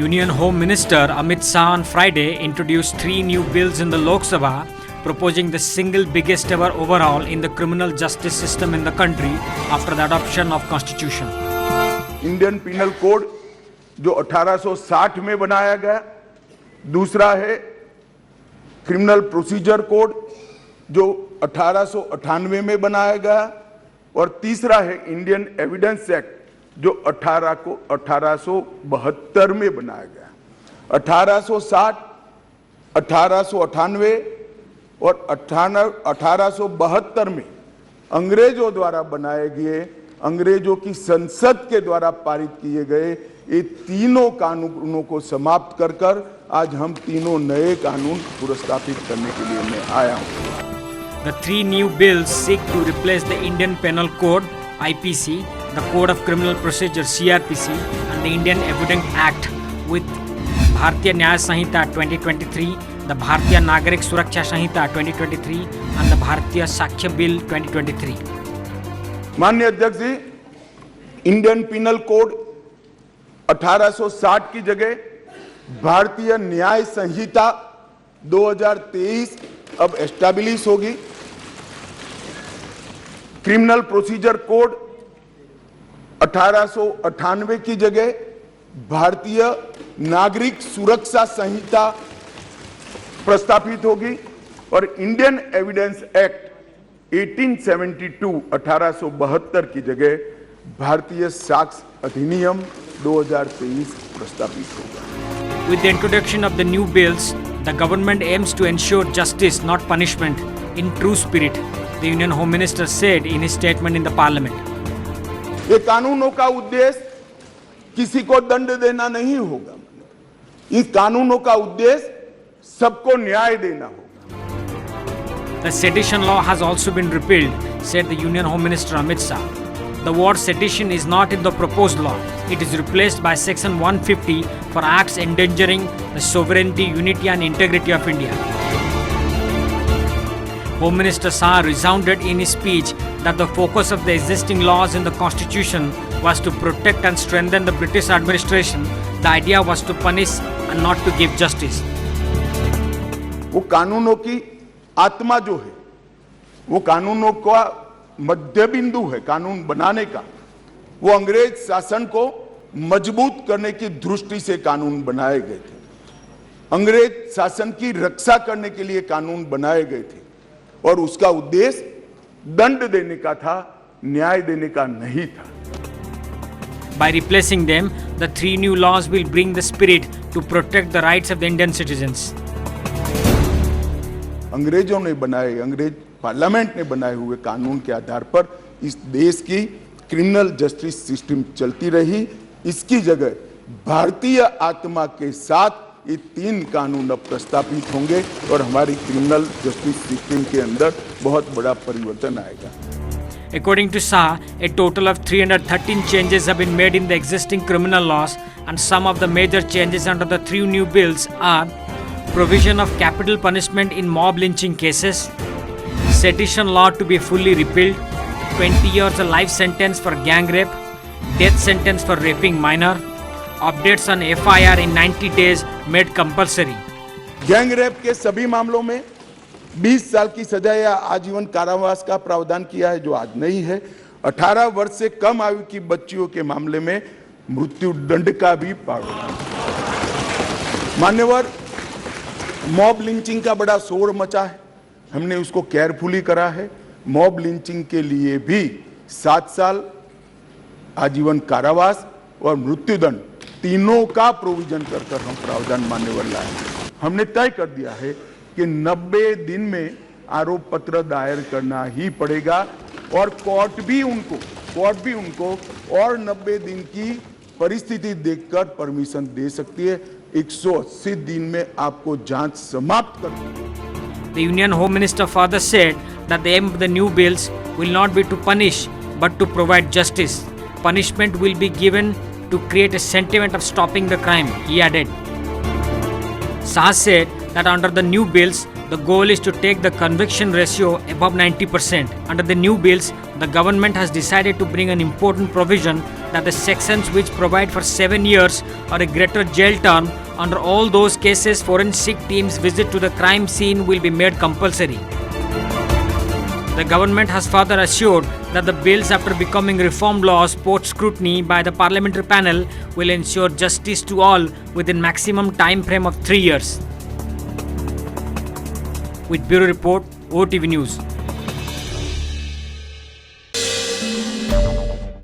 Union Home Minister Amit Shah on Friday introduced 3 new bills in the Lok Sabha, proposing the single biggest ever overhaul in the criminal justice system in the country after the adoption of Constitution. Indian penal code जो 1860 में बनाया गया, दूसरा है criminal procedure code जो 1898 में बनाया गया और तीसरा है इंडियन एविडेंस एक्ट जो 1872 में बनाया गया। 1860, 1898 और 1872 में अंग्रेजों द्वारा बनाए गए, अंग्रेजों की संसद के द्वारा पारित किए गए ये तीनों कानूनों को समाप्त कर आज हम तीनों नए कानून पुरस्कृत करने के लिए मैं आया हूं। The 3 new bills seek to replace the Indian Penal Code (IPC), the Code of Criminal Procedure (CRPC), and the Indian Evidence Act with Bharatiya Nyaya Sanhita 2023, the Bharatiya Nagarik Suraksha Sanhita 2023, and the Bharatiya Sakshya Bill 2023. माननीय अध्यक्ष जी, Indian penal code 1860 की जगह भारतीय न्याय संहिता 2023 अब establish होगी। Criminal procedure code 1898 की जगह भारतीय नागरिक सुरक्षा संहिता प्रस्तावित होगी और इंडियन एविडेंस एक्ट 1872 की जगह भारतीय साक्ष्य अधिनियम 2023 प्रस्तावित होगा। With the introduction of the new bills, the government aims to ensure justice, not punishment, in true spirit, the Union Home Minister said in his statement in the Parliament. ये कानूनों का उद्देश्य किसी को दंड देना नहीं होगा। इस कानूनों का उद्देश्य सबको न्याय देना होगा। The sedition law has also been repealed, said the Union Home Minister Amit Shah. The word sedition is not in the proposed law. It is replaced by Section 150 for acts endangering the sovereignty, unity and integrity of India. Home Minister Shah resounded in his speech that the focus of the existing laws in the Constitution was to protect and strengthen the British administration. The idea was to punish and not to give justice. वो कानूनों की आत्मा जो है, वो कानूनों का मध्य बिंदु है कानून बनाने का, वो अंग्रेज शासन को मजबूत करने की दृष्टि से कानून बनाए गए थे। अंग्रेज शासन की रक्षा करने के लिए कानून बनाए गए थे और उसका उद्देश्य दंड देने का था, न्याय देने का नहीं था। By replacing them, the 3 new laws will bring the spirit to protect the rights of the Indian citizens. अंग्रेजों ने बनाए, अंग्रेज पार्लियामेंट ने बनाए हुए कानून के आधार पर इस देश की क्रिमिनल जस्टिस सिस्टम चलती रही। इसकी जगह भारतीय आत्मा के साथ ये 3 कानून अब प्रस्तावित होंगे और हमारी क्रिमिनल जस्टिस सिस्टम के अंदर बहुत बड़ा परिवर्तन आएगा। According to Shah, a total of 313 changes have been made in the existing criminal laws, and some of the major changes under the 3 new bills are provision of capital punishment in mob lynching cases, sedition law to be fully repealed, 20 years a life sentence for gang rape, death sentence for raping minor, updates on FIR in 90 days made compulsory. Gang rape के सभी मामलों में 20 साल की सजा या आजीवन कारावास का प्रावधान किया है जो आज नहीं है। 18 वर्ष से कम आयु की बच्चियों के मामले में मृत्यु दंड का भी प्रावधान। मान्यवर, मॉब लिंचिंग का बड़ा शोर मचा है, हमने उसको केयरफुली करा है। मॉब लिंचिंग के लिए भी 7 साल आजीवन कारावास और मृत्युदंड तीनों का प्रोविजन कर हम प्रावधान मान्यवर लाए। हमने तय कर दिया है कि 90 दिन में आरोप पत्र दायर करना ही पड़ेगा और कोर्ट भी उनको और 90 दिन की परिस्थिति देखकर परमिशन दे सकती है। 180 दिन में आपको जांच समाप्त कर। The Union Home Minister further said that the aim of the new bills will not be to punish but to provide justice. Punishment will be given to create a sentiment of stopping the crime, he added. Shah said that under the new bills, the goal is to take the conviction ratio above 90%. Under the new bills, the government has decided to bring an important provision that the sections which provide for 7 years or a greater jail term under all those cases forensic teams visit to the crime scene will be made compulsory. The government has further assured that the bills after becoming reformed laws post scrutiny by the parliamentary panel will ensure justice to all within maximum time frame of 3 years. With Bureau Report, OTV News.